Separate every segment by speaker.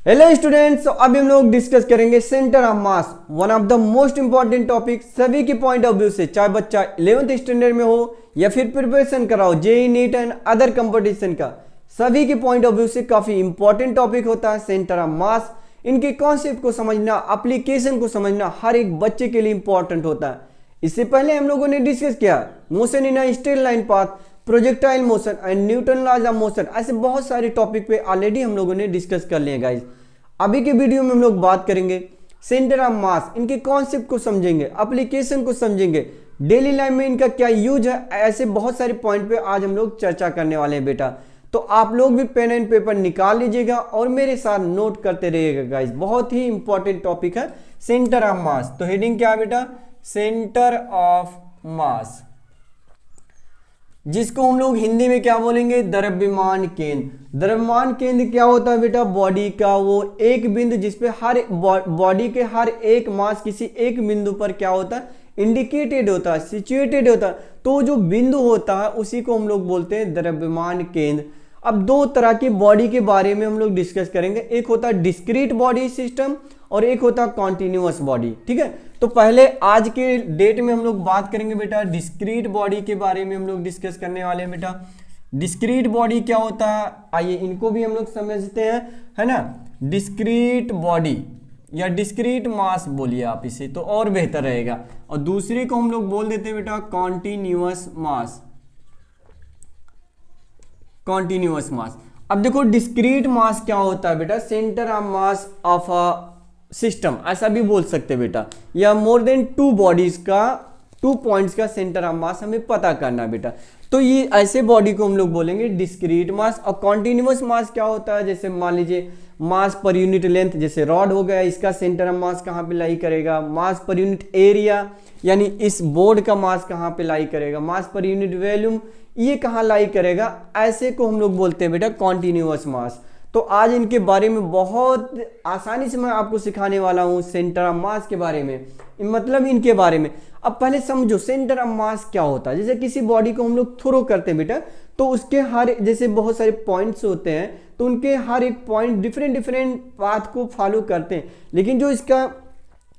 Speaker 1: Hello students, अभी हम लोग डिस्कस करेंगे centre of mass, one of the most important topic सभी के पॉइंट ऑफ व्यू से, चाहे बच्चा 11th स्टैंडर्ड में हो या फिर प्रिपरेशन कराओ JEE NEET and other competition का, सभी के पॉइंट ऑफ व्यू से काफी इंपॉर्टेंट टॉपिक होता है सेंटर ऑफ मास। इनके कॉन्सेप्ट को समझना, एप्लीकेशन को समझना हर एक बच्चे के लिए इंपॉर्टेंट होता है। इससे पहले हम लोगों ने डिस्कस किया motion in a straight line path, projectile motion and Newton laws of motion, ऐसे बहुत सारे टॉपिक पे ऑलरेडी हम लोगों ने डिस्कस कर लिए गाइस। अभी के वीडियो में हम लोग बात करेंगे सेंटर ऑफ मास, इनके कॉन्सेप्ट को समझेंगे, एप्लीकेशन को समझेंगे, डेली लाइफ में इनका क्या यूज है, ऐसे बहुत सारे पॉइंट पे आज हम लोग चर्चा करने वाले हैं बेटा। तो आप लोग भी पेन एंड पेपर निकाल लीजिएगा और मेरे साथ नोट करते रहिएगा गाइस, बहुत ही इंपॉर्टेंट टॉपिक है सेंटर ऑफ मास। तो हेडिंग क्या है बेटा, सेंटर ऑफ मास, जिसको हम लोग हिंदी में क्या बोलेंगे, द्रव्यमान केंद्र। द्रव्यमान केंद्र क्या होता है बेटा, बॉडी का वो एक बिंदु जिसपे हर बॉडी के हर एक मास किसी एक बिंदु पर क्या होता है, इंडिकेटेड होता है, सिचुएटेड होता है। तो जो बिंदु होता है उसी को हम लोग बोलते हैं द्रव्यमान केंद्र। अब दो तरह की बॉडी के बारे में हम लोग डिस्कस करेंगे, एक होता है डिस्क्रीट बॉडी सिस्टम और एक होता है कॉन्टिन्यूअस बॉडी। ठीक है, तो पहले आज के डेट में हम लोग बात करेंगे बेटा डिस्क्रीट बॉडी के बारे में हम लोग डिस्कस करने वाले हैं बेटा। डिस्क्रीट बॉडी क्या होता है, आइए इनको भी हम लोग समझते हैं, है ना। डिस्क्रीट बॉडी या डिस्क्रीट मास बोलिए आप इसे तो और बेहतर रहेगा, और दूसरे को हम लोग बोल देते हैं बेटा कॉन्टिन्यूअस मास। कॉन्टिन्यूअस मास, अब देखो डिस्क्रीट मास क्या होता है बेटा, centre of mass of a system, ऐसा भी बोल सकते हैं बेटा, या मोर देन टू बॉडीज का, 2 पॉइंट्स का सेंटर ऑफ मास हमें पता करना है बेटा। तो ये ऐसे बॉडी को हम लोग बोलेंगे डिस्क्रीट मास। और कॉन्टिन्यूअस मास क्या होता है, जैसे मान लीजिए मास पर यूनिट लेंथ, जैसे रॉड हो गया, इसका सेंटर ऑफ मास कहाँ पे लाई करेगा, मास पर यूनिट एरिया यानी इस बोर्ड का मास कहाँ पे लाई करेगा, मास पर यूनिट वॉल्यूम ये कहाँ लाई करेगा, ऐसे को हम लोग बोलते हैं बेटा कॉन्टिन्यूअस मास। तो आज इनके बारे में बहुत आसानी से मैं आपको सिखाने वाला हूँ सेंटर ऑफ मास के बारे में, मतलब इनके बारे में। अब पहले समझो सेंटर ऑफ मास क्या होता है। जैसे किसी बॉडी को हम लोग थ्रो करते हैं बेटा, तो उसके हर, जैसे बहुत सारे पॉइंट्स होते हैं, तो उनके हर एक पॉइंट डिफरेंट पाथ को फॉलो करते हैं, लेकिन जो इसका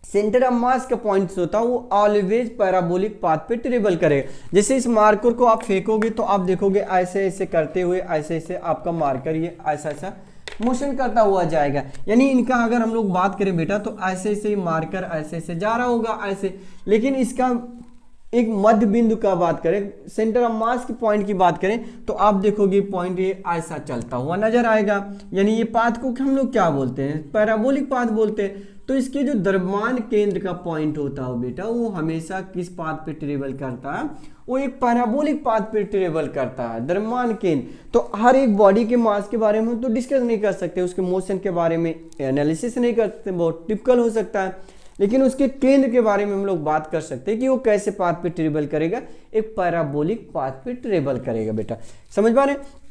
Speaker 1: सेंटर ऑफ मास का पॉइंट्स होता है वो ऑलवेज पैराबोलिक पाथ पे ट्रेवल करेगा। जैसे इस मार्कर को आप फेंकोगे तो आप देखोगे ऐसे ऐसे करते हुए, ऐसे ऐसे आपका मार्कर ये ऐसा ऐसा मोशन करता हुआ जाएगा। यानी इनका अगर हम लोग बात करें बेटा तो ऐसे ऐसे मार्कर ऐसे ऐसे जा रहा होगा ऐसे, लेकिन इसका एक मध्य बिंदु का बात करें, सेंटर ऑफ मास की पॉइंट की बात करें, तो आप देखोगे पॉइंट ये ऐसा चलता हुआ नजर आएगा। यानी ये पाथ को हम लोग क्या बोलते हैं, पैराबोलिक पाथ बोलते हैं। तो इसके जो द्रव्यमान केंद्र का पॉइंट होता है बेटा, वो हमेशा किस पाथ पे ट्रेवल करता है, वो एक पैराबोलिक पाथ पे ट्रेवल करता है द्रव्यमान केंद्र। तो हर एक बॉडी के मास के बारे में तो डिस्कस नहीं कर सकते, उसके मोशन के बारे में एनालिसिस नहीं कर सकते, बहुत टिपिकल हो सकता है, लेकिन उसके केंद्र के बारे में हम लोग बात कर सकते हैं कि वो कैसे पाथ पे ट्रेवल करेगा, एक पैराबोलिक पाथ पे ट्रेवल करेगा बेटा। समझ पा रहे हैं।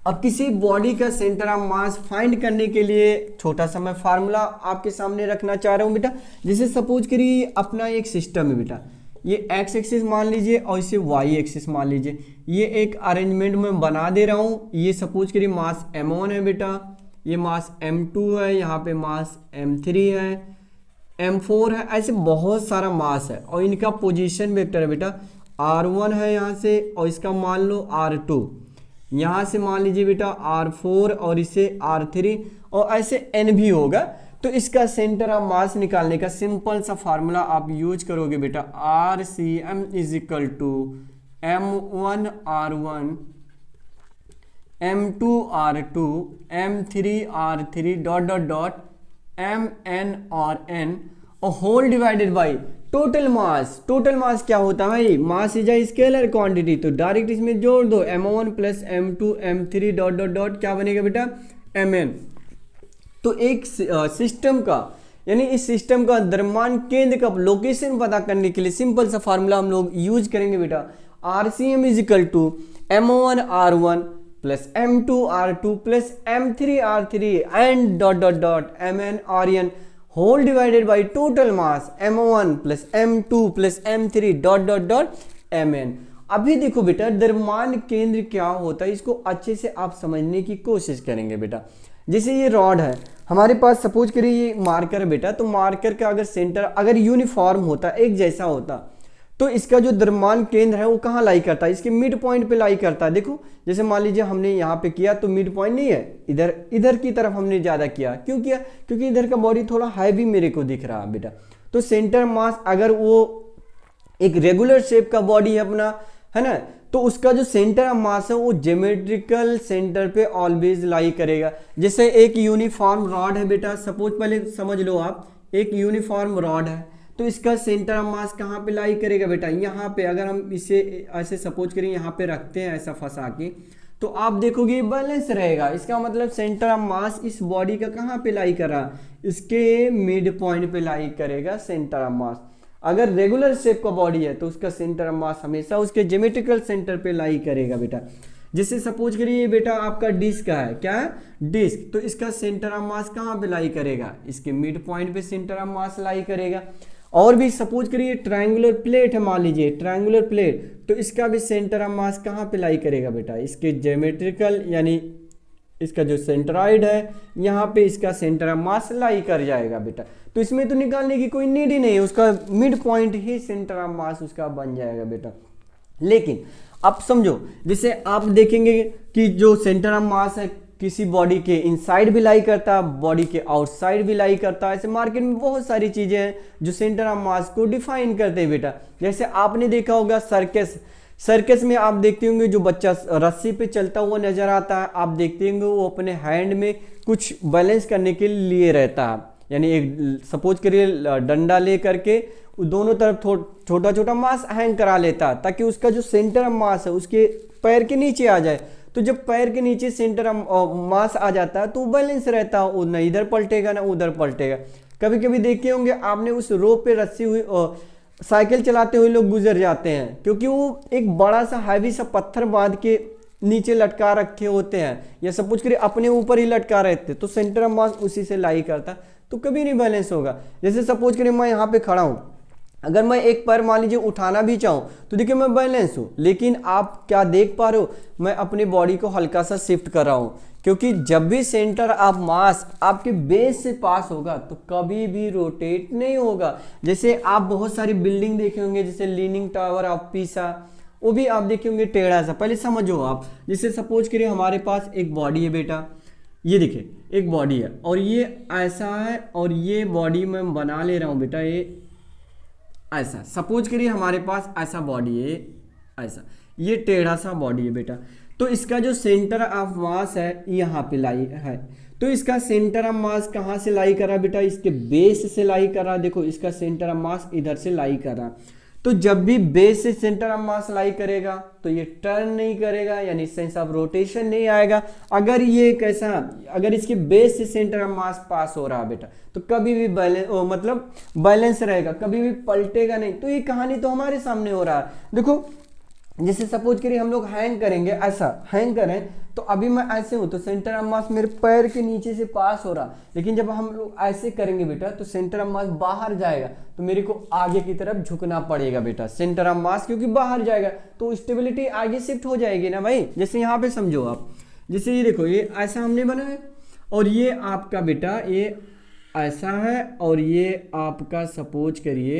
Speaker 1: अब किसी बॉडी का सेंटर ऑफ मास फाइंड करने के लिए छोटा सा मैं फार्मूला आपके सामने रखना चाह रहा हूँ बेटा। जैसे सपोज करिए अपना एक सिस्टम है बेटा, ये एक्स एक्सिस मान लीजिए और इसे वाई एक्सिस मान लीजिए, ये एक अरेंजमेंट में बना दे रहा हूँ। ये सपोज करिए मास m1 है बेटा, ये मास m2 है, यहाँ पे मास m3 है, m4 है, ऐसे बहुत सारा मास है और इनका पोजीशन वेक्टर है बेटा r1 है यहाँ से, और इसका मान लो r2, यहाँ से मान लीजिए बेटा r4 और इसे r3, और ऐसे n भी होगा। तो इसका सेंटर ऑफ मास निकालने का सिंपल सा फार्मूला आप यूज करोगे बेटा, RCM is equal to m1 r1 m2 r2 m3 r3 dot dot dot mn और n और whole divided by total mass. Total mass क्या होता है भाई, mass is a scalar quantity, तो डायरेक्ट इसमें जोड़ दो m1 plus m2 m3 dot dot dot क्या बनेगा बेटा mn। तो एक सिस्टम का, यानी इस सिस्टम का द्रव्यमान केंद्र का लोकेशन पता करने के लिए सिंपल सा फार्मूला हम लोग यूज करेंगे बेटा, RCM is equal to m1 r1 plus m2 r2 plus m3 r3 and dot dot dot mn और n whole divided by total mass m1 plus m2 plus m3 dot dot dot mn। अभी देखो बेटा द्रव्यमान केंद्र क्या होता है, इसको अच्छे से आप समझने की कोशिश करेंगे बेटा। जैसे ये रॉड है, हमारे पास सपोज करिए ये मार्कर है बेटा, तो मार्कर का अगर सेंटर अगर यूनिफॉर्म होता, एक जैसा होता, तो इसका जो द्रव्यमान केंद्र है वो कहाँ लाई करता है, इसके मिड पॉइंट पे लाई करता है। देखो जैसे मान लीजिए हमने यहाँ पे किया तो मिड पॉइंट नहीं है, इधर इधर की तरफ हमने ज़्यादा किया। क्यों किया? क्योंकि इधर का बॉडी थोड़ा हैवी मेरे को दिख रहा है बेटा। तो सेंटर मास अगर वो एक रेगुलर शेप का बॉडी है अपना, है ना, तो उसका जो सेंटर ऑफ मास है वो ज्योमेट्रिकल सेंटर पे ऑलवेज लाई करेगा। जैसे एक यूनिफॉर्म रॉड है बेटा, सपोज पहले समझ लो आप, एक यूनिफॉर्म रॉड है तो इसका सेंटर ऑफ मास कहाँ पे लाई करेगा बेटा, यहाँ पे। अगर हम इसे ऐसे सपोज करें यहाँ पे रखते हैं ऐसा फंसा के, तो आप देखोगे ये बैलेंस रहेगा। इसका मतलब सेंटर ऑफ मास इस बॉडी का कहाँ पे लाई कर रहा, इसके मिड पॉइंट पे लाई करेगा सेंटर ऑफ मास। अगर रेगुलर शेप का बॉडी है तो उसका सेंटर ऑफ मास हमेशा उसके ज्योमेट्रिकल सेंटर पे लाई करेगा बेटा। जैसे सपोज करिए बेटा आपका डिस्क है, क्या है, डिस्क, तो इसका सेंटर ऑफ मास कहाँ पे लाई करेगा, इसके मिड पॉइंट पे सेंटर ऑफ मास लाई करेगा। और भी सपोज करिए ट्रायंगुलर प्लेट है, मान लीजिए ट्रायंगुलर प्लेट, तो इसका भी सेंटर ऑफ मास कहाँ पे लाई करेगा बेटा, इसके ज्योमेट्रिकल यानी इसका जो सेंट्रॉइड है यहाँ पे इसका सेंटर ऑफ मास लाई कर जाएगा बेटा। तो इसमें तो निकालने की कोई नीड ही नहीं है, उसका mid point he centre of मास उसका बन जाएगा बेटा। लेकिन अब समझो, जैसे आप देखेंगे कि जो सेंटर ऑफ मास है किसी बॉडी के इनसाइड भी लाई करता है, बॉडी के आउटसाइड भी लाई करता है। ऐसे मार्केट में बहुत सारी चीजें हैं जो सेंटर ऑफ मास को डिफाइन करते हैं बेटा। जैसे आपने देखा होगा सर्कस, सर्कस में आप देखते होंगे जो बच्चा रस्सी पे चलता हुआ नजर आता है, आप देखते होंगे वो अपने हैंड में कुछ बैलेंस करने के लिए रहता है, यानी एक सपोज करिए डंडा ले करके दोनों तरफ छोटा छोटा मास हैंग करा लेता है ताकि उसका जो सेंटर ऑफ मास है उसके पैर के नीचे आ जाए। तो जब पैर के नीचे सेंटर ऑफ मास आ जाता है तो बैलेंस रहता है, ना इधर पलटेगा ना उधर पलटेगा। कभी कभी देखे होंगे आपने उस रोप पे रस्सी हुई साइकिल चलाते हुए लोग गुजर जाते हैं क्योंकि वो एक बड़ा सा हैवी सा पत्थर बांध के नीचे लटका रखे होते हैं, या सब कुछ करिए अपने ऊपर ही लटका रहते, तो सेंटर ऑफ मास उसी से लाई करता, तो कभी नहीं बैलेंस होगा। जैसे सपोज करिए मैं यहाँ पे खड़ा हूँ, अगर मैं एक पैर मान लीजिए उठाना भी चाहूँ तो देखिए मैं बैलेंस हूँ, लेकिन आप क्या देख पा रहे हो, मैं अपनी बॉडी को हल्का सा शिफ्ट कर रहा हूँ, क्योंकि जब भी सेंटर ऑफ मास आपके बेस से पास होगा तो कभी भी रोटेट नहीं होगा। जैसे आप बहुत सारी बिल्डिंग देखे होंगे, जैसे लीनिंग टावर ऑफ पीसा, वो भी आप देखे होंगे टेढ़ा सा। पहले समझो आप, जैसे सपोज करिए हमारे पास एक बॉडी है बेटा, ये देखिए एक बॉडी है और ये ऐसा है, और ये बॉडी मैं बना ले रहा हूँ बेटा, ये ऐसा सपोज करिए हमारे पास ऐसा बॉडी है, ऐसा ये टेढ़ा सा बॉडी है बेटा। तो इसका जो सेंटर ऑफ मास है यहाँ पे लाई है, तो इसका सेंटर ऑफ मास कहाँ से लाई कर रहा बेटा, इसके बेस से लाई कर रहा। देखो इसका सेंटर ऑफ मास इधर से लाई कर रहा, तो जब भी बेस से सेंटर ऑफ मास लाई करेगा तो ये टर्न नहीं करेगा, यानी सेंस ऑफ रोटेशन नहीं आएगा। अगर ये कैसा, अगर इसके बेस से सेंटर ऑफ मास पास हो रहा बेटा तो कभी भी बैलेंस रहेगा, कभी भी पलटेगा नहीं। तो ये कहानी तो हमारे सामने हो रहा है। देखो जैसे सपोज करिए हम लोग हैंग करेंगे, ऐसा हैंग करें तो अभी मैं ऐसे हूं तो सेंटर ऑफ मास मेरे पैर के नीचे से पास हो रहा, लेकिन जब हम लोग ऐसे करेंगे बेटा तो सेंटर ऑफ मास बाहर जाएगा, तो मेरे को आगे की तरफ झुकना पड़ेगा बेटा, सेंटर ऑफ मास क्योंकि बाहर जाएगा तो स्टेबिलिटी आगे शिफ्ट हो जाएगी ना भाई। जैसे यहाँ पे समझो आप, जैसे ये देखो ये ऐसा हमने बना है और ये आपका बेटा ये ऐसा है, और ये आपका सपोज करिए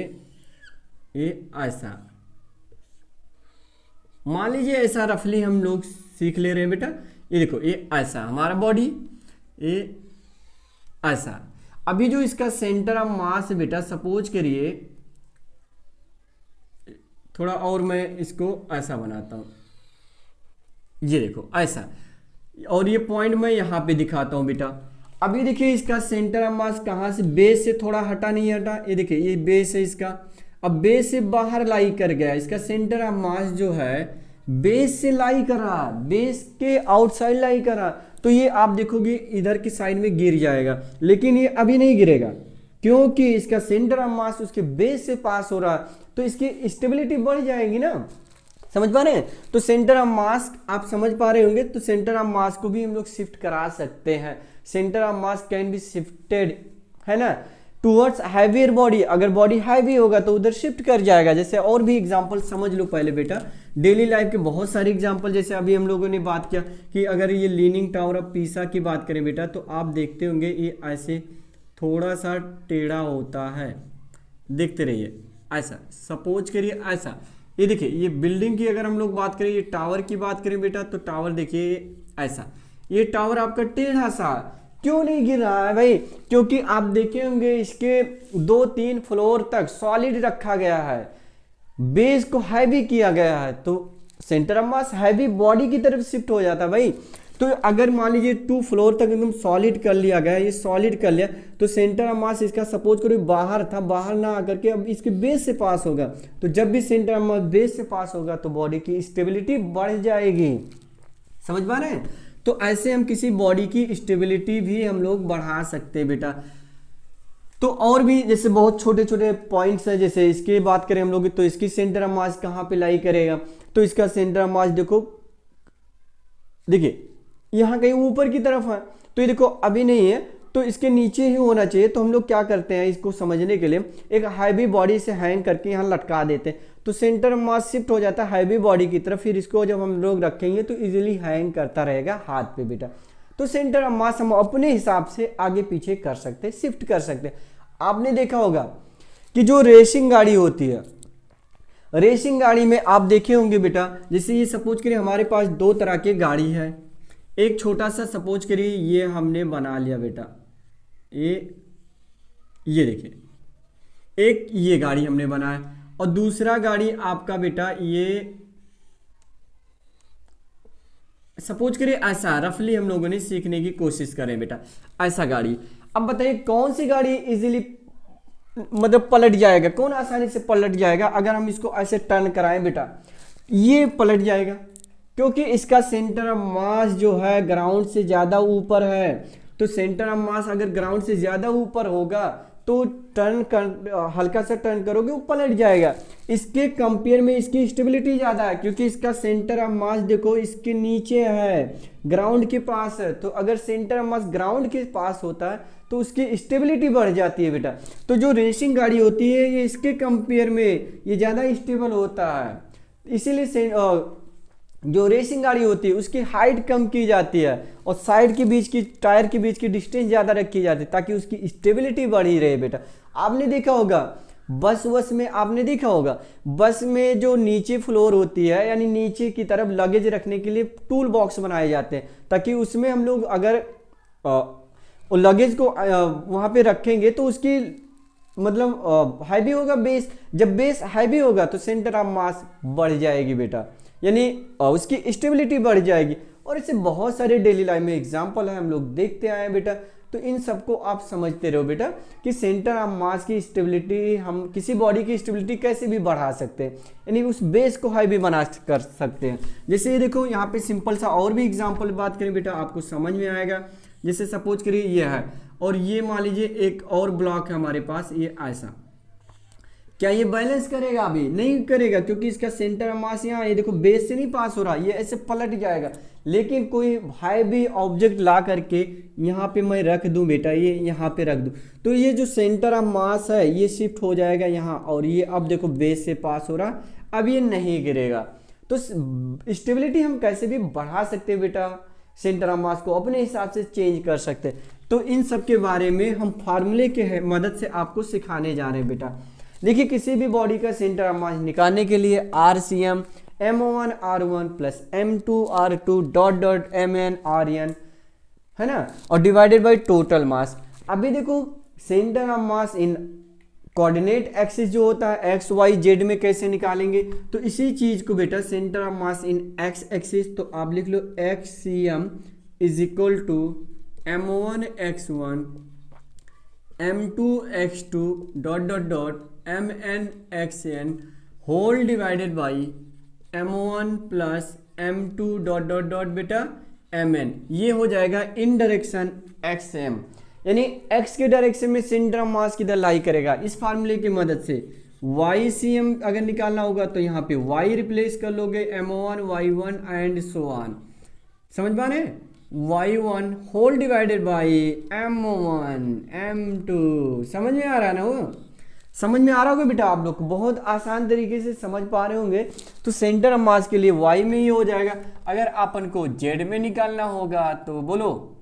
Speaker 1: ये ऐसा, मान लीजिए ऐसा रफली हम लोग सीख ले रहे हैं बेटा। ये देखो ये ऐसा हमारा बॉडी, ये ऐसा। अभी जो इसका सेंटर ऑफ मास है बेटा, सपोज करिए थोड़ा और मैं इसको ऐसा बनाता हूं, ये देखो ऐसा, और ये पॉइंट मैं यहां पे दिखाता हूं बेटा। अभी देखिए इसका सेंटर ऑफ मास कहां से, बेस से थोड़ा हटा नहीं हटा, ये देखिए ये बेस है इसका, अब बेस से बाहर लाई कर गया, इसका सेंटर ऑफ मास जो है बेस से लाई कर रहा, बेस के आउटसाइड लाई कर रहा, तो ये आप देखोगे इधर की साइड में गिर जाएगा, लेकिन ये अभी नहीं गिरेगा क्योंकि इसका सेंटर ऑफ मास उसके बेस से पास हो रहा, तो इसकी स्टेबिलिटी बढ़ जाएगी ना। समझ पा रहे हैं? तो सेंटर ऑफ मास आप समझ पा रहे होंगे, तो सेंटर ऑफ मास को भी हम लोग शिफ्ट करा सकते हैं। Centre of mass can be shifted, है ना, टूवर्ड्स हैवियर बॉडी। अगर बॉडी हैवी होगा तो उधर शिफ्ट कर जाएगा। जैसे और भी एग्जांपल समझ लो पहले बेटा, डेली लाइफ के बहुत सारे एग्जांपल, जैसे अभी हम लोगों ने बात किया कि अगर ये लीनिंग टावर ऑफ पीसा की बात करें बेटा, तो आप देखते होंगे ये ऐसे थोड़ा सा टेढ़ा होता है, देखते रहिए ऐसा, सपोज करिए ऐसा। ये देखिए ये बिल्डिंग की अगर हम लोग बात करें, ये टावर की बात करें बेटा, तो टावर देखिए ऐसा, ये टावर आपका टेढ़ा सा क्यों नहीं गिर रहा है भाई? क्योंकि आप देखे होंगे इसके 2-3 फ्लोर तक सॉलिड रखा गया है, बेस को हैवी किया गया है, तो centre of mass heavy body की तरफ शिफ्ट हो जाता है भाई। तो अगर मान लीजिए 2 फ्लोर तक एकदम सॉलिड कर लिया गया, ये सॉलिड कर लिया, तो सेंटर ऑफ मास इसका सपोज करो बाहर था, बाहर ना आकर के अब इसके बेस से पास होगा, तो जब भी सेंटर ऑफ मास बेस से पास होगा तो बॉडी की स्टेबिलिटी बढ़ जाएगी। समझ पा रहे हैं? तो ऐसे हम किसी बॉडी की स्टेबिलिटी भी हम लोग बढ़ा सकते हैं बेटा। तो और भी जैसे बहुत छोटे छोटे पॉइंट्स हैं, जैसे इसकी बात करें हम लोग, तो इसकी सेंटर ऑफ मास कहाँ पे लाई करेगा, तो इसका सेंटर ऑफ मास देखो, देखिए यहाँ कहीं ऊपर की तरफ है, तो ये देखो अभी नहीं है, तो इसके नीचे ही होना चाहिए। तो हम लोग क्या करते हैं इसको समझने के लिए, एक हैवी बॉडी से हैंग करके यहाँ लटका देते हैं, तो सेंटर ऑफ मास शिफ्ट हो जाता है हैवी बॉडी की तरफ, फिर इसको जब हम लोग रखेंगे तो इजीली हैंग करता रहेगा हाथ पे बेटा। तो सेंटर ऑफ मास हम अपने हिसाब से आगे पीछे कर सकते हैं, शिफ्ट कर सकते हैं। आपने देखा होगा कि जो रेसिंग गाड़ी होती है, रेसिंग गाड़ी में आप देखे होंगे बेटा, जैसे ये सपोज करिए हमारे पास 2 तरह की गाड़ी है, एक छोटा सा सपोज करिए ये हमने बना लिया बेटा, ये देखिए एक ये गाड़ी हमने बनाया, और दूसरा गाड़ी आपका बेटा ये सपोज करिए ऐसा, रफली हम लोगों ने सीखने की कोशिश करें बेटा, ऐसा गाड़ी। अब बताइए कौन सी गाड़ी इजीली मतलब पलट जाएगा, कौन आसानी से पलट जाएगा? अगर हम इसको ऐसे टर्न कराएं बेटा, ये पलट जाएगा, क्योंकि इसका सेंटर ऑफ मास जो है ग्राउंड से ज्यादा ऊपर है। तो सेंटर ऑफ मास अगर ग्राउंड से ज्यादा ऊपर होगा तो टर्न कर, हल्का सा टर्न करोगे वो पलट जाएगा। इसके कंपेयर में इसकी स्टेबिलिटी ज्यादा है, क्योंकि इसका सेंटर ऑफ मास देखो इसके नीचे है, ग्राउंड के पास है। तो अगर सेंटर ऑफ मास ग्राउंड के पास होता है तो उसकी स्टेबिलिटी बढ़ जाती है बेटा। तो जो रेसिंग गाड़ी होती है ये इसके कंपेयर में ये ज्यादा स्टेबल होता है, इसीलिए जो रेसिंग गाड़ी होती है उसकी हाइट कम की जाती है और साइड के बीच की, टायर के बीच की डिस्टेंस ज़्यादा रखी जाती है, ताकि उसकी स्टेबिलिटी बढ़ी रहे बेटा। आपने देखा होगा बस में, आपने देखा होगा बस में जो नीचे फ्लोर होती है, यानी नीचे की तरफ लगेज रखने के लिए टूल बॉक्स बनाए जाते हैं, ताकि उसमें हम लोग अगर लगेज को वहाँ पे रखेंगे तो उसकी मतलब हैवी होगा बेस, जब बेस हैवी होगा तो सेंटर ऑफ मास बढ़ जाएगी बेटा, यानी उसकी स्टेबिलिटी बढ़ जाएगी। और ऐसे बहुत सारे डेली लाइफ में एग्जांपल है, हम लोग देखते आए हैं बेटा। तो इन सबको आप समझते रहो बेटा कि सेंटर ऑफ मास की स्टेबिलिटी, हम किसी बॉडी की स्टेबिलिटी कैसे भी बढ़ा सकते हैं, यानी उस बेस को हाई भी बना कर सकते हैं। जैसे ये देखो यहाँ पे सिंपल सा और भी एग्जाम्पल बात करें बेटा, आपको समझ में आएगा। जैसे सपोज करिए ये है, और ये मान लीजिए एक और ब्लॉक है हमारे पास, ये ऐसा, क्या ये बैलेंस करेगा? अभी नहीं करेगा, क्योंकि इसका सेंटर ऑफ मास यहाँ, ये देखो बेस से नहीं पास हो रहा, ये ऐसे पलट जाएगा। लेकिन कोई हैवी ऑब्जेक्ट ला करके यहाँ पे मैं रख दूं बेटा, ये यहाँ पे रख दूं, तो ये जो सेंटर ऑफ मास है ये शिफ्ट हो जाएगा यहाँ, और ये अब देखो बेस से पास हो रहा, अब ये नहीं गिरेगा। तो स्टेबिलिटी हम कैसे भी बढ़ा सकते हैं बेटा, सेंटर ऑफ मास को अपने हिसाब से चेंज कर सकते हैं। तो इन सब के बारे में हम फार्मूले के मदद से आपको सिखाने जा रहे हैं बेटा। देखिए किसी भी बॉडी का सेंटर ऑफ मास निकालने के लिए RCM M1 R1 plus M2 R2 dot MN RN है ना, और डिवाइडेड बाय टोटल मास। अभी देखो centre of mass in coordinate axis जो होता है XYZ में कैसे निकालेंगे, तो इसी चीज को बेटा centre of mass in X axis, तो आप लिख लो XCM is equal to M1 X1 M2 X2 dot MN XN whole divided by M1 plus M2 dot बेटा MN। ये हो जाएगा इन डायरेक्शन XM, यानी X के डायरेक्शन में सेंटर ऑफ मास किधर लाई करेगा। इस फार्मूले की मदद से YCM अगर निकालना होगा तो यहाँ पे Y रिप्लेस कर लोगे, M1 Y1 and so on. समझ पा रहे हैं? Y1 whole divided by M1 M2, समझ में आ रहा है ना वो? समझ में आ रहा होगा बेटा आप लोग को, बहुत आसान तरीके से समझ पा रहे होंगे। तो सेंटर ऑफ मास के लिए y में ही हो जाएगा। अगर अपन को z में निकालना होगा तो बोलो,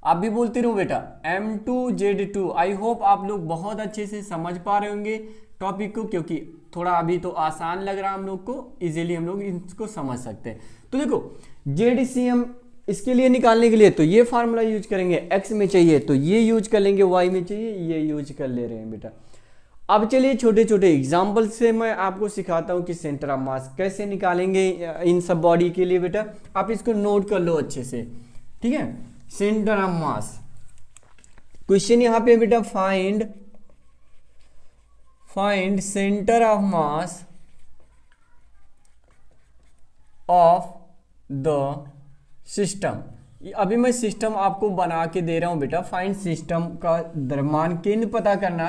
Speaker 1: आप भी बोलते रहो बेटा, m2z2। आई होप आप लोग बहुत अच्छे से समझ पा रहे होंगे टॉपिक को, क्योंकि थोड़ा अभी तो आसान लग रहा है हम लोग को, इजीली हम लोग इसको समझ सकते हैं। तो देखो ZCM इसके लिए निकालने के लिए तो ये फार्मूला यूज करेंगे, x में चाहिए तो ये यूज कर लेंगे, y में चाहिए ये यूज कर ले रहे हैं बेटा। अब चलिए छोटे छोटे एग्जाम्पल से मैं आपको सिखाता हूँ कि सेंटर ऑफ मास कैसे निकालेंगे इन सब बॉडी के लिए। बेटा आप इसको नोट कर लो अच्छे से, ठीक है। सेंटर ऑफ मास क्वेश्चन यहाँ पे बेटा, find centre of mass of the system. अभी मैं सिस्टम आपको बना के दे रहा हूं बेटा। फाइंड सिस्टम का द्रव्यमान केंद्र पता करना।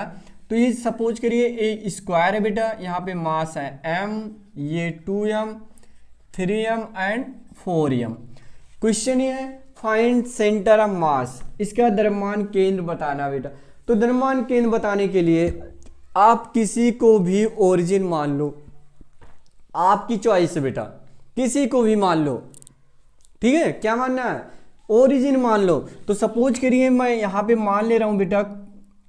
Speaker 1: तो ये सपोज करिए ए स्क्वायर है बेटा, यहाँ पे मास है m, ये 2m, 3m and 4m। Question ये है फाइंड सेंटर ऑफ मास, इसका द्रव्यमान केंद्र बताना बेटा। तो द्रव्यमान केंद्र बताने के लिए आप किसी को भी ओरिजिन मान लो, आपकी चॉइस है बेटा, किसी को भी मान लो, ठीक है। क्या मानना है? ओरिजिन मान लो। तो सपोज करिए मैं यहाँ पे मान ले रहा हूँ बेटा,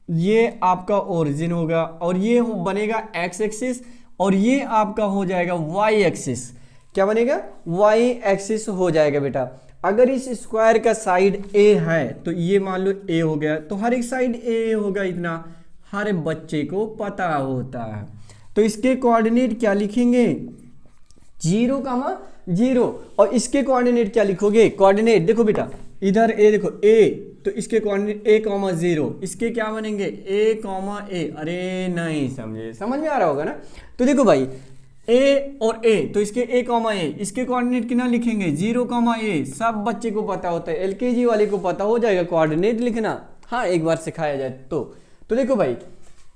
Speaker 1: ये आपका ओरिजिन होगा और ये बनेगा x एक्सिस और ये आपका हो जाएगा y एक्सिस। क्या बनेगा? y एक्सिस हो जाएगा बेटा। अगर इस स्क्वायर का साइड a है तो ये मान लो a हो गया, तो हर एक साइड a होगा, इतना हर बच्चे को पता होता है। तो इसके कोऑर्डिनेट क्या लिखेंगे? 0, और इसके कोऑर्डिनेट क्या लिखोगे? कोऑर्डिनेट देखो बेटा, इधर a देखो a, तो इसके कोऑर्डिनेट a, 0, इसके क्या बनेंगे? a, a। अरे नहीं समझे, समझ में आ रहा होगा ना। तो देखो भाई a और a, तो इसके a, a, इसके कोऑर्डिनेट कितना लिखेंगे? 0, a। सब बच्चे को पता होता है, LKG वाले को पता हो जाएगा कोऑर्डिनेट लिखना। हाँ एक बार सिखाया जाए तो देखो भाई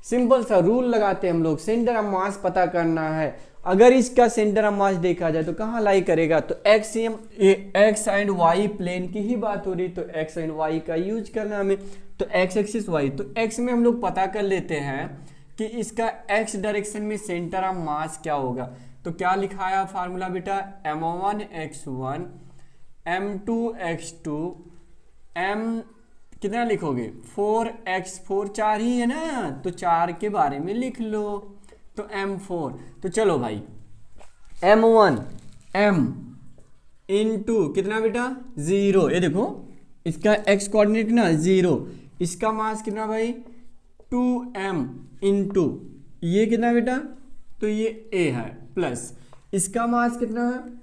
Speaker 1: सिंपल सा रूल लगाते हैं हम लोग। सेंटर ऑफ मास पता करना है, अगर इसका सेंटर ऑफ मास देखा जाए तो कहाँ लाई करेगा? तो एक्स एंड वाई प्लेन की ही बात हो रही, तो एक्स एंड वाई का यूज करना हमें। तो एक्स एक्सिस वाई, तो एक्स में हम लोग पता कर लेते हैं कि इसका एक्स डायरेक्शन में सेंटर ऑफ मास क्या होगा। तो क्या लिखाया फार्मूला बेटा? m1 x1 m2 x2 m कितना लिखोगे? 4x4, 4 ही है ना, तो 4 के बारे में लिख लो, तो m4। तो चलो भाई m1 m इंटू कितना बेटा? 0। ये देखो इसका x कोऑर्डिनेट ना 0, इसका मास कितना भाई? 2m इंटू ये कितना बेटा? तो ये a है, प्लस इसका मास कितना है?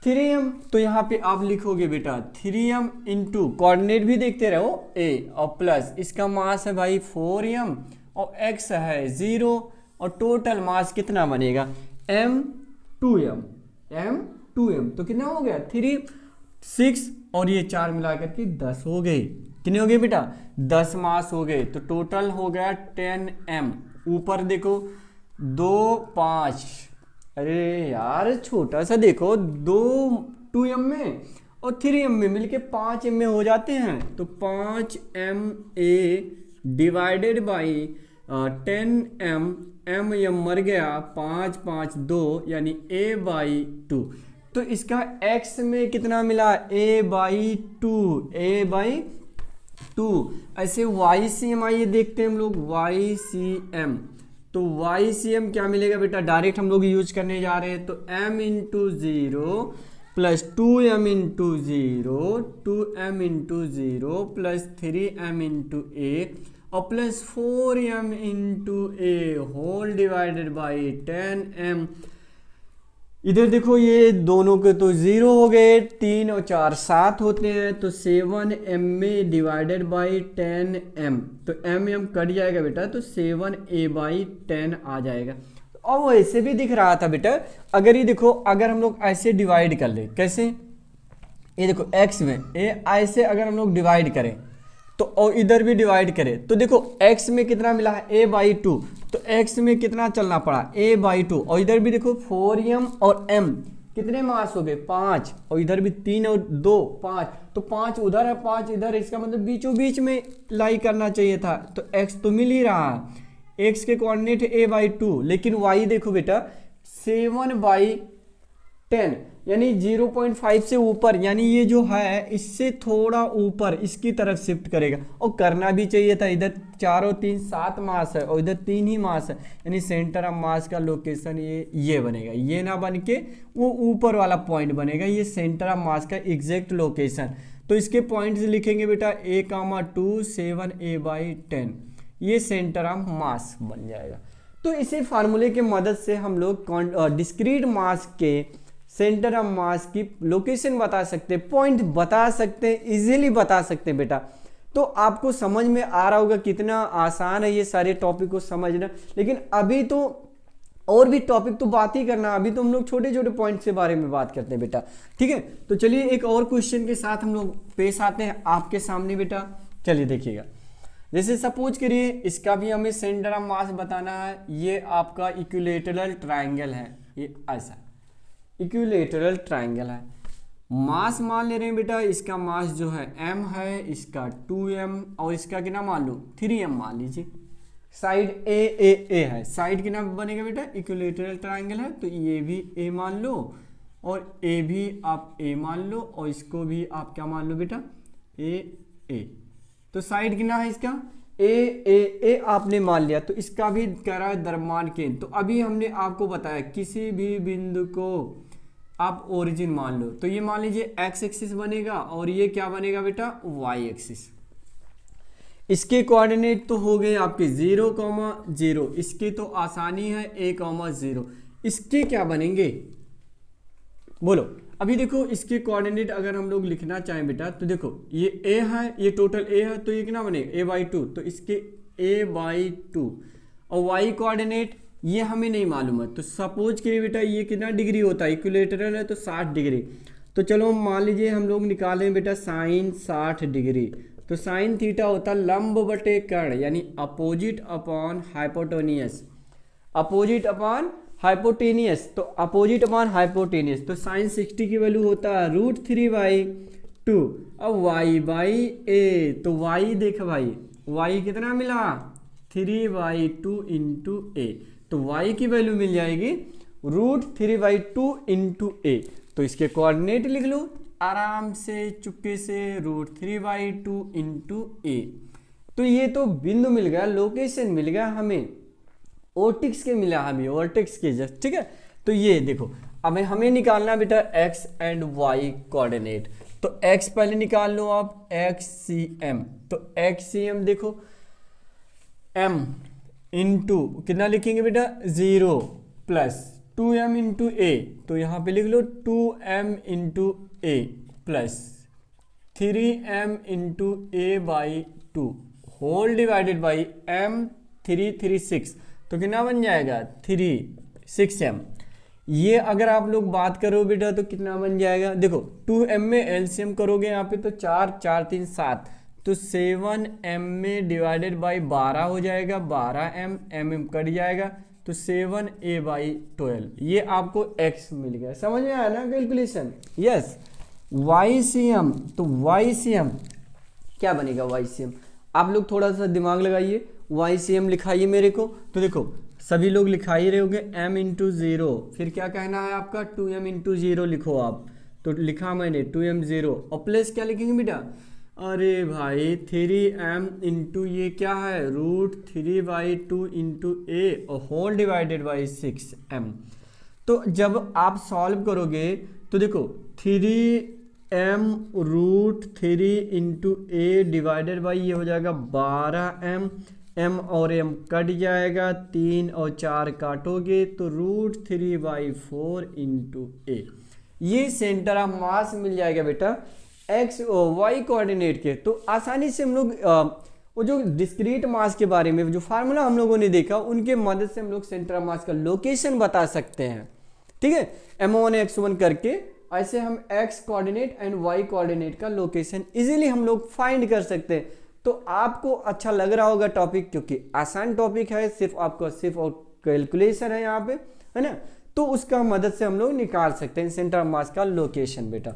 Speaker 1: 3m। तो यहाँ पे आप लिखोगे बेटा 3m इंटू कोऑर्डिनेट भी देखते रहो a, और प्लस इसका मास है भाई 4m और x है 0, और टोटल मास कितना बनेगा? m2m। तो कितना हो गया? 3, 6 और ये 4 मिलाकर के 10 हो गए। कितने हो गए बेटा? 10 मास हो गए। तो टोटल हो गया 10m। ऊपर देखो 2, 5, अरे यार छोटा सा देखो, 2m में और 3m में मिलके 5m में हो जाते हैं। तो 5ma divided by 10m, m मर गया, 5, 5, 2 यानी a/2। तो इसका x में कितना मिला? a/2। ऐसे YCM आइए देखते हैं हम लोग, YCM। तो YCM क्या मिलेगा बेटा? डायरेक्ट हम लोग यूज करने जा रहे हैं, तो m into 0 plus 2m into 0, 2m into 0 plus 3m into a और plus 4m into a whole divided by 10m। इधर देखो ये दोनों के तो 0 हो गए, 3 और 4 7 होते हैं, तो 7m में डिवाइडेड बाई 10m। तो m कट जाएगा बेटा, तो 7a/10 आ जाएगा। और वो ऐसे भी दिख रहा था बेटा, अगर ये देखो, अगर हम लोग ऐसे डिवाइड कर ले, कैसे? ये देखो x में ऐसे अगर हम लोग डिवाइड करें तो, और इधर भी डिवाइड करें तो देखो x में कितना मिला है? a/2। तो x में कितना चलना पड़ा? a/2। और इधर भी देखो 4m और m कितने मास हो गए? 5, और इधर भी 3 और 2 5, तो 5 उधर है 5 इधर है, इसका मतलब बीचों बीच में लाई करना चाहिए था। तो x तो मिल ही रहा है, x के कोऑर्डिनेट a/2, लेकिन y देखो बेटा 7/10, यानी 0.5 से ऊपर, यानी ये जो है इससे थोड़ा ऊपर इसकी तरफ शिफ्ट करेगा। और करना भी चाहिए था, इधर 4 और 3 7 मास है और इधर 3 ही मास है, यानी सेंटर ऑफ मास का लोकेशन ये बनेगा, ये ना बन के वो ऊपर वाला पॉइंट बनेगा, ये सेंटर ऑफ मास का एग्जैक्ट लोकेशन। तो इसके पॉइंट्स लिखेंगे बेटा a,2 7a/10, ये सेंटर ऑफ मास बन जाएगा। तो इसी फार्मूले के मदद से हम लोग डिस्क्रीट मास के सेंटर ऑफ मास की लोकेशन बता सकते हैं, पॉइंट बता सकते हैं, इजीली बता सकते हैं बेटा। तो आपको समझ में आ रहा होगा कितना आसान है ये सारे टॉपिक को समझना। लेकिन अभी तो और भी टॉपिक तो बात ही करना, अभी तो हम लोग छोटे छोटे पॉइंट्स के बारे में बात करते हैं बेटा, ठीक है। तो चलिए एक और क्वेश्चन के साथ हम लोग पेश आते हैं आपके सामने बेटा। चलिए देखिएगा, जैसे सपोज करिए इसका भी हमें सेंटर ऑफ मास बताना है। ये आपका इक्विलैटरल ट्रायंगल है, ये ऐसा इक्विलैटरल ट्रायंगल है। मास मान ले रहे हैं बेटा, इसका मास जो है m है, इसका 2m और इसका कितना मान लो 3m मान लीजिए। साइड a है, साइड कितना बनेगा बेटा, इक्विलैटरल ट्रायंगल है तो ये भी a मान लो और a भी आप a मान लो और इसको भी आप क्या मान लो बेटा a। तो साइड कितना है इसका a आपने मान लिया, तो इसका भी कह रहा है द्रव्यमान केंद्र। तो अभी हमने आपको बताया किसी भी बिंदु को आप ओरिजिन मान लो, तो ये मान लीजिए x एक्सिस बनेगा और ये क्या बनेगा बेटा y एक्सिस। इसके कोऑर्डिनेट तो हो गए आपके 0,0, इसकी तो आसानी है a,0। इसके क्या बनेंगे बोलो। अभी देखो इसके कोऑर्डिनेट अगर हम लोग लिखना चाहें बेटा, तो देखो ये a है, ये टोटल a है, तो ये कितना बनेगा a/2, तो इसके a/2 और y कोऑर्डिनेट ये हमें नहीं मालूम है। तो सपोज करिए बेटा ये कितना डिग्री होता है, इक्विलैटरल है तो 60 डिग्री। तो चलो मान लीजिए हम लोग निकालें बेटा साइन 60 डिग्री, तो साइन थीटा होता है लंब बटे कर्ण, यानी opposite upon hypotenuse, opposite upon hypotenuse, तो अपोजिट अपॉन हाइपोटेनियस। तो साइन 60 की वैल्यू होता है √3/2। अब y/a, तो y देख भाई y कितना मिला 3/2 इंटू a, तो y की वैल्यू मिल जाएगी √3/2 इंटू a। तो इसके कोऑर्डिनेट लिख लो आराम से चुपके से √3/2 इंटू a। तो ये तो बिंदु मिल गया, लोकेशन मिल गया हमें, वर्टेक्स के मिला हमें, वर्टेक्स के जस्ट, ठीक है। तो ये देखो अब हमें निकालना बेटा x एंड y कोऑर्डिनेट। तो x पहले निकाल लो आप xcm, तो xcm देखो m इंटू कितना लिखेंगे बेटा 0 प्लस 2m इंटू a, तो यहाँ पे लिख लो 2m into a plus 3m into a/2 whole divided by m 336, तो कितना बन जाएगा 6m। ये अगर आप लोग बात करो बेटा तो कितना बन जाएगा, देखो 2m में एलसीएम करोगे यहाँ पे तो 4 4 3 7, तो 7m में डिवाइडेड बाई 12 हो जाएगा, 12m mm कट जाएगा, तो 7a/12, ये आपको x मिल गया। समझ में आया ना कैलकुलेशन। यस ycm, तो ycm क्या बनेगा, ycm आप लोग थोड़ा सा दिमाग लगाइए, ycm लिखाइए मेरे को। तो देखो सभी लोग लिखा ही रहे होगे m इंटू 0, फिर क्या कहना है आपका 2m इंटू 0 लिखो आप, तो लिखा मैंने 2m 0 और प्लस क्या लिखेंगे बेटा, अरे भाई 3m इंटू ये क्या है √3/2 इंटू a और होल डिवाइडेड बाई 6m। तो जब आप सॉल्व करोगे तो देखो 3m √3 into a divided by ये हो जाएगा 12m, m और m कट जाएगा, 3 और 4 काटोगे तो √3/4 इंटू a, ये सेंटर ऑफ मास मिल जाएगा बेटा x और y कोऑर्डिनेट के। तो आसानी से हम लोग वो जो डिस्क्रीट मास के बारे में जो फार्मूला हम लोगों ने देखा उनके मदद से हम लोग सेंटर ऑफ मास का लोकेशन बता सकते हैं, ठीक है। m1 x1 करके ऐसे हम x coordinate and y coordinate का लोकेशन इजीली हम लोग फाइंड कर सकते हैं। तो आपको अच्छा लग रहा होगा टॉपिक, क्योंकि आसान टॉपिक है, सिर्फ आपको सिर्फ और कैलकुलेशन है यहाँ पे, है ना। तो उसका मदद से हम लोग निकाल सकते हैं सेंटर ऑफ मास का लोकेशन बेटा।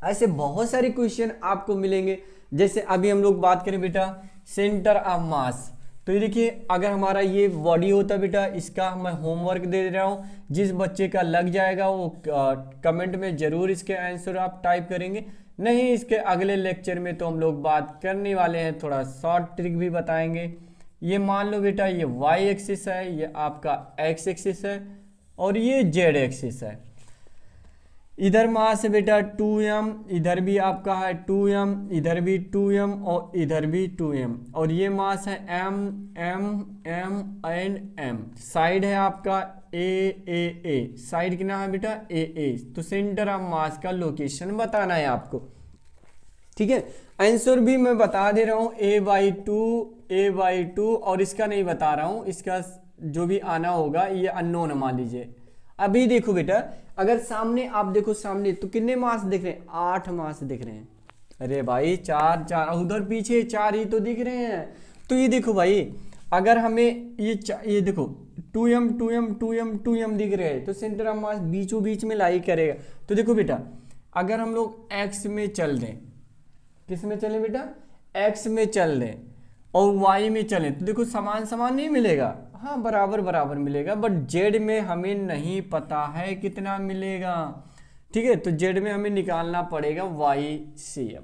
Speaker 1: ऐसे बहुत सारे क्वेश्चन आपको मिलेंगे। जैसे अभी हम लोग बात करें बेटा सेंटर ऑफ मास, तो ये देखिए अगर हमारा ये बॉडी होता बेटा, इसका मैं होमवर्क दे रहा हूँ, जिस बच्चे का लग जाएगा वो कमेंट में ज़रूर इसके आंसर आप टाइप करेंगे। नहीं, इसके अगले लेक्चर में तो हम लोग बात करने वाले हैं, थोड़ा शॉर्ट ट्रिक भी बताएंगे। ये मान लो बेटा ये y एक्सिस है, ये आपका x एक्सिस है और ये z एक्सिस है। इधर मास है बेटा 2m, इधर भी आपका है 2m, इधर भी 2m और इधर भी 2m, और ये मास है m m m and m। Side है आपका a साइड कितना है बेटा a। तो सेंटर ऑफ मास का लोकेशन बताना है आपको, ठीक है। आंसर भी मैं बता दे रहा हूँ a/2 और इसका नहीं बता रहा हूँ, इसका जो भी आना होगा ये अननोन मान लीजिए। अभी देखो बेटा अगर सामने आप देखो, सामने तो कितने मास दिख रहे हैं, 8 मास दिख रहे हैं। अरे भाई 4 उधर पीछे 4 ही तो दिख रहे हैं। तो ये देखो भाई अगर हमें ये देखो 2m दिख रहे हैं, तो सेंटर ऑफ मास बीचों बीच में लाई करेगा। तो देखो बेटा अगर हम लोग x में चल दें, किस में चलें बेटा, x में चल दें और y में चलें, तो देखो समान समान नहीं मिलेगा, हाँ बराबर बराबर मिलेगा, बट z में हमें नहीं पता है कितना मिलेगा, ठीक है। तो z में हमें निकालना पड़ेगा YCM।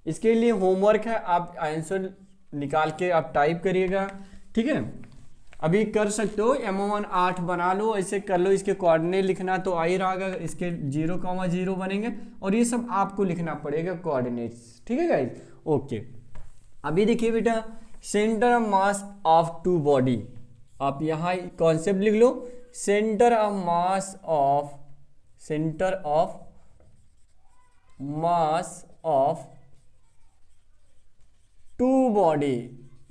Speaker 1: इसके लिए होमवर्क है, आप आंसर निकाल के आप टाइप करिएगा, ठीक है। अभी कर सकते हो, M1 8 बना लो, ऐसे कर लो, इसके कोऑर्डिनेट लिखना तो आ ही रहा, इसके 0,0 बनेंगे और ये सब आपको लिखना पड़ेगा कोऑर्डिनेट्स, ठीक है गाइस, ओके। अभी देखिए बेटा centre of mass of two body, आप यहाँ कॉन्सेप्ट लिख लो, centre of mass of two body,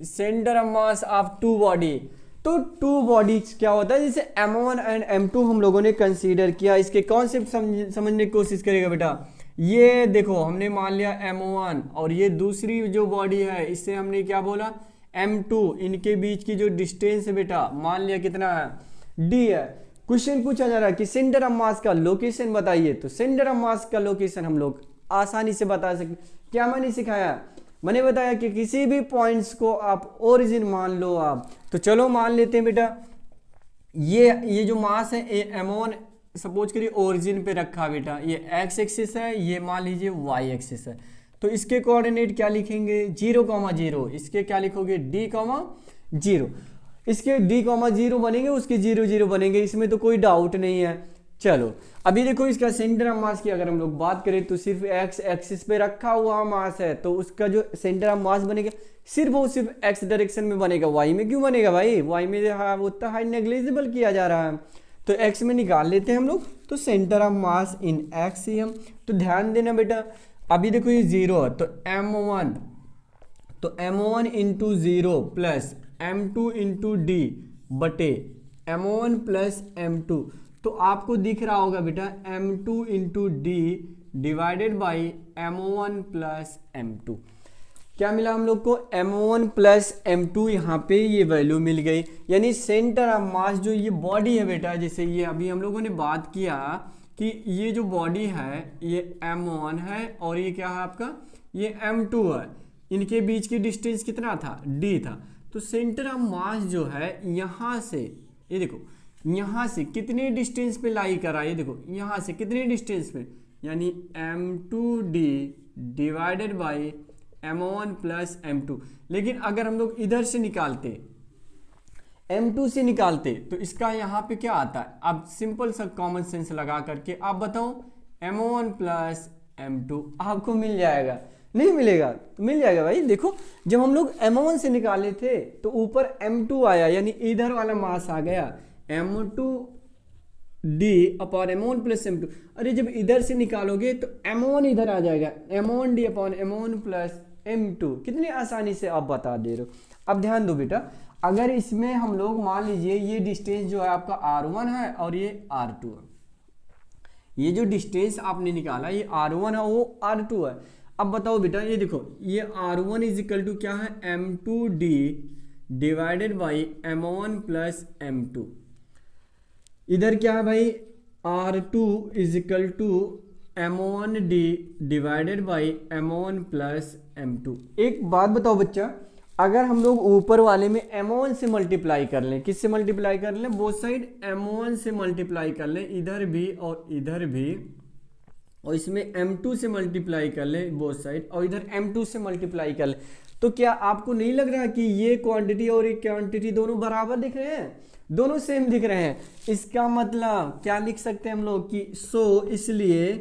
Speaker 1: centre of mass of two body. तो टू बॉडीज क्या होता है, जैसे M1 एंड M2 हम लोगों ने कंसीडर किया, इसके कॉन्सेप्ट समझने की कोशिश करेगा बेटा। ये देखो हमने मान लिया M1 और ये दूसरी जो बॉडी है इससे हमने क्या बोला M2, इनके बीच की जो डिस्टेंस है बेटा मान लिया कितना है D है। क्वेश्चन पूछा जा रहा है कि सेंटर ऑफ मास का लोकेशन बताइए, तो सेंटर ऑफ मास का लोकेशन हम लोग आसानी से बता सकते। क्या मैंने सिखाया, मैंने बताया कि किसी भी पॉइंट्स को आप ओरिजिन मान लो आप, तो चलो मान लेते हैं बेटा ये जो मास है M1 सपोज करिए ओरिजिन पे रखा बेटा, ये x एक्सिस है, ये मान लीजिए y एक्सिस है, तो इसके कोऑर्डिनेट क्या लिखेंगे 0,0, इसके क्या लिखोगे d,0, इसके d,0 बनेंगे, उसके 0,0 बनेंगे, इसमें तो कोई डाउट नहीं है। चलो अभी देखो इसका सेंटर ऑफ मास की अगर हम लोग बात करें तो सिर्फ x एक्सिस पे रखा हुआ मास है, तो उसका जो सेंटर ऑफ मास बनेगा सिर्फ और सिर्फ x डायरेक्शन में बनेगा, y में क्यों बनेगा भाई, y में हाँ उतना हाई नेग्लिजिबल किया जा रहा है, तो x में निकाल लेते हैं हम लोग, तो centre of mass in XCM। तो ध्यान देना बेटा अभी देखो ये 0 है, तो M1 into 0 plus M2 into D बटे M1 प्लस M2, तो आपको दिख रहा होगा बेटा M2 into D divided by M1 plus M2। क्या मिला हम लोग को M1 प्लस M2, यहाँ पे ये वैल्यू मिल गई, यानी सेंटर ऑफ मास जो ये बॉडी है बेटा, जैसे ये अभी हम लोगों ने बात किया कि ये जो बॉडी है ये M1 है और ये क्या है आपका ये M2 है, इनके बीच की डिस्टेंस कितना था D था, तो सेंटर ऑफ मास जो है यहाँ से ये देखो यहाँ से कितने डिस्टेंस पे लाई करा, ये देखो यहाँ से कितने डिस्टेंस पे, यानी M2D divided by M1 plus M2। लेकिन अगर हम लोग इधर से निकालते M2 से निकालते तो इसका यहाँ पे क्या आता है, अब सिंपल सा कॉमन सेंस लगा करके आप बताओ M1 प्लस M2 आपको मिल जाएगा, नहीं मिलेगा तो मिल जाएगा भाई। देखो जब हम लोग M1 से निकाले थे तो ऊपर M2 आया, यानी इधर वाला मास आ गया M2D upon M1 plus M2। अरे जब इधर से निकालोगे तो M1 इधर आ जाएगा, M1D upon M1 plus M2। कितनी आसानी से आप बता दे रहे हो। अब ध्यान दो बेटा, अगर इसमें हम लोग मान लीजिए ये डिस्टेंस जो है आपका R1 है और ये R2 है, ये जो डिस्टेंस आपने निकाला ये R1 है वो R2 है। अब बताओ बेटा ये देखो ये R1 इज इक्वल टू क्या है M2D divided by M1 plus M2, इधर क्या है भाई R2 is equal to M1D divided by M1 plus M2। एक बात बताओ बच्चा, अगर हम लोग ऊपर वाले में m1 से मल्टीप्लाई कर लें, किससे मल्टीप्लाई कर लें, बोथ साइड m1 से मल्टीप्लाई कर लें, इधर भी और इधर भी, और इसमें m2 से मल्टीप्लाई कर लें बोथ साइड, और इधर m2 से मल्टीप्लाई कर लें, तो क्या आपको नहीं लग रहा कि ये क्वांटिटी और ये क्वांटिटी दोनों बराबर दिख रहे हैं, दोनों सेम दिख रहे हैं। इसका मतलब क्या लिख सकते हैं हम लोग कि इसलिए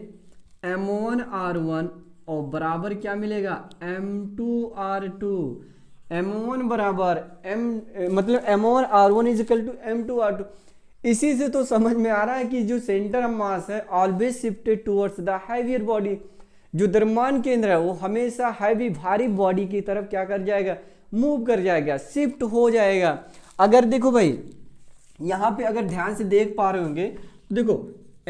Speaker 1: m1r1 और बराबर क्या मिलेगा, m2r2, m1 बराबर मतलब m1r1 is equal to m2r2। इसी से तो समझ में आ रहा है कि जो सेंटर ऑफ मास है always shifted towards the heavier body, जो द्रव्यमान केंद्र है वो हमेशा हैवी भारी बॉडी की तरफ क्या कर जाएगा, मूव कर जाएगा, शिफ्ट हो जाएगा। अगर देखो भाई यहाँ पे अगर ध्यान से देख पा रहे होंगे तो देखो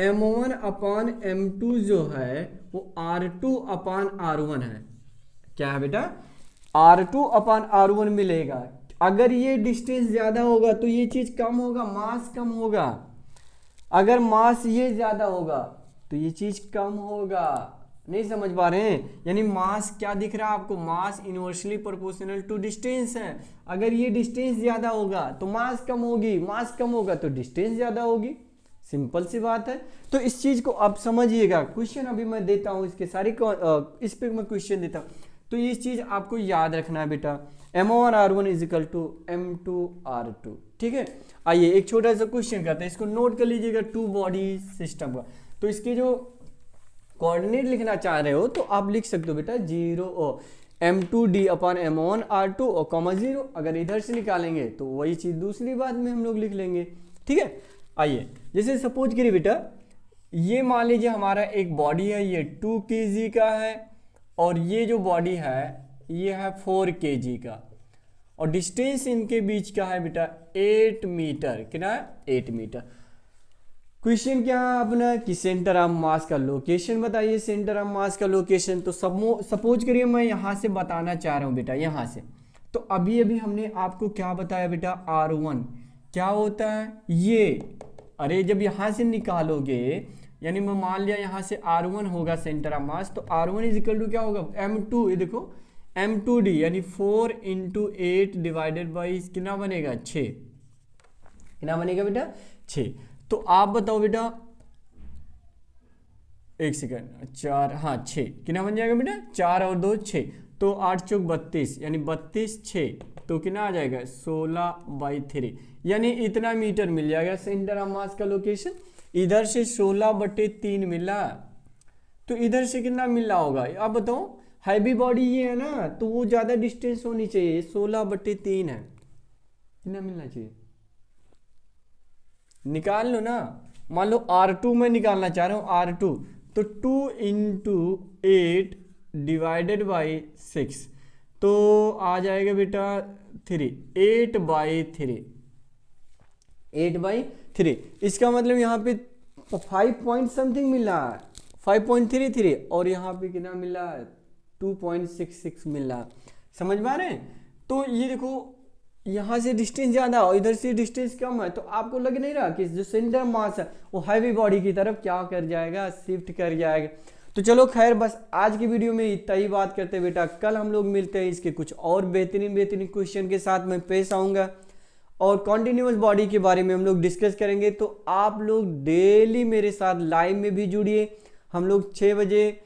Speaker 1: m1 अपान m2 जो है वो r2 अपान r1 है। क्या है बेटा, r2 अपान r1 मिलेगा। अगर ये डिस्टेंस ज्यादा होगा तो ये चीज कम होगा, मास कम होगा। अगर मास ये ज्यादा होगा तो ये चीज कम होगा। नहीं समझ पा रहे हैं, यानी मास क्या दिख रहा है आपको, मास इनवर्सली प्रोपोर्शनल टू डिस्टेंस है। अगर ये डिस्टेंस ज्यादा होगा तो मास कम होगी, मास कम होगा तो डिस्टेंस ज्यादा होगी, सिंपल सी बात है। तो इस चीज को आप समझिएगा। क्वेश्चन अभी मैं देता हूं, इसके सारे इस पे मैं क्वेश्चन देता हूं, तो ये चीज आपको याद रखना है बेटा, m1r1 is equal to m2r2। ठीक है, आइए एक छोटा सा क्वेश्चन करते हैं, इसको नोट कर लीजिएगा, टू बॉडी सिस्टम का। तो इसके जो कोऑर्डिनेट लिखना चाह रहे हो तो आप लिख सकते हो बेटा 0 m2d अपान m1r2 और कॉमा 0। अगर इधर से निकालेंगे तो वही चीज दूसरी बात में हम लोग लिख लेंगे। ठीक है, आइए जैसे सपोज करिए बेटा, ये मान लीजिए हमारा एक बॉडी है, ये 2 kg का है, और ये जो बॉडी है ये है 4 kg का, और डिस्टेंस इनके बीच का है बेटा 8 मीटर। कितना है, 8 मीटर। क्वेश्चन क्या है अपना कि सेंटर ऑफ मास का लोकेशन बताइए, सेंटर ऑफ मास का लोकेशन। तो सपोज करिए मैं यहां से बताना चाह रहा हूं बेटा, यहां से। तो अभी अभी हमने आपको क्या बताया बेटा, r1 क्या होता है ये, अरे जब यहां से निकालोगे, यानी मैं मान लिया यहां से r1 होगा सेंटर ऑफ मास, तो r1 इज इक्वल टू क्या होगा, m2, ये देखो m2d, यानी 4 × 8 डिवाइडेड बाई कितना बनेगा, 6। कितना बनेगा बेटा, 6। तो आप बताओ बेटा, एक सेकंड, 4, हाँ 6, कितना बन जाएगा बेटा, 4 और 2 6, तो 8 चौक 32, यानी 32 6, तो कितना आ जाएगा 16/3, यानी इतना मीटर मिल जाएगा सेंटर ऑफ मास का लोकेशन। इधर से 16/3 मिला, तो इधर से कितना मिल रहा होगा आप बताओ, हैवी बॉडी ये है ना, तो वो ज्यादा डिस्टेंस होनी चाहिए, 16/3 है, कितना मिलना चाहिए, निकाल लो ना। मान लो R2 में निकालना चाह रहा हूं, R2, तो 2 × 8 डिवाइडेड बाई 6, तो आ जाएगा बेटा 3, 8/3, 8/3। इसका मतलब यहाँ पे 5 पॉइंट समथिंग मिल रहा है, 5.33, और यहाँ पे कितना मिल रहा है, 2.66 मिल रहा है। समझ में आ रहे हैं। तो ये देखो यहाँ से डिस्टेंस ज़्यादा और इधर से डिस्टेंस कम है, तो आपको लग नहीं रहा कि जो सेंटर मास है वो हैवी बॉडी की तरफ क्या कर जाएगा, शिफ्ट कर जाएगा। तो चलो खैर, बस आज की वीडियो में इतना ही बात करते हैं बेटा। कल हम लोग मिलते हैं इसके कुछ और बेहतरीन क्वेश्चन के साथ मैं पेश आऊँगा, और कॉन्टिन्यूअस बॉडी के बारे में हम लोग डिस्कस करेंगे। तो आप लोग डेली मेरे साथ लाइव में भी जुड़िए। हम लोग 6 बजे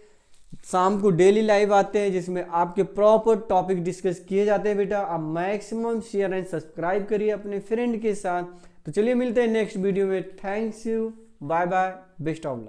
Speaker 1: शाम को डेली लाइव आते हैं, जिसमें आपके प्रॉपर टॉपिक डिस्कस किए जाते हैं बेटा। आप मैक्सिमम शेयर एंड सब्सक्राइब करिए अपने फ्रेंड के साथ। तो चलिए मिलते हैं नेक्स्ट वीडियो में। Thanks you, bye bye, best of luck.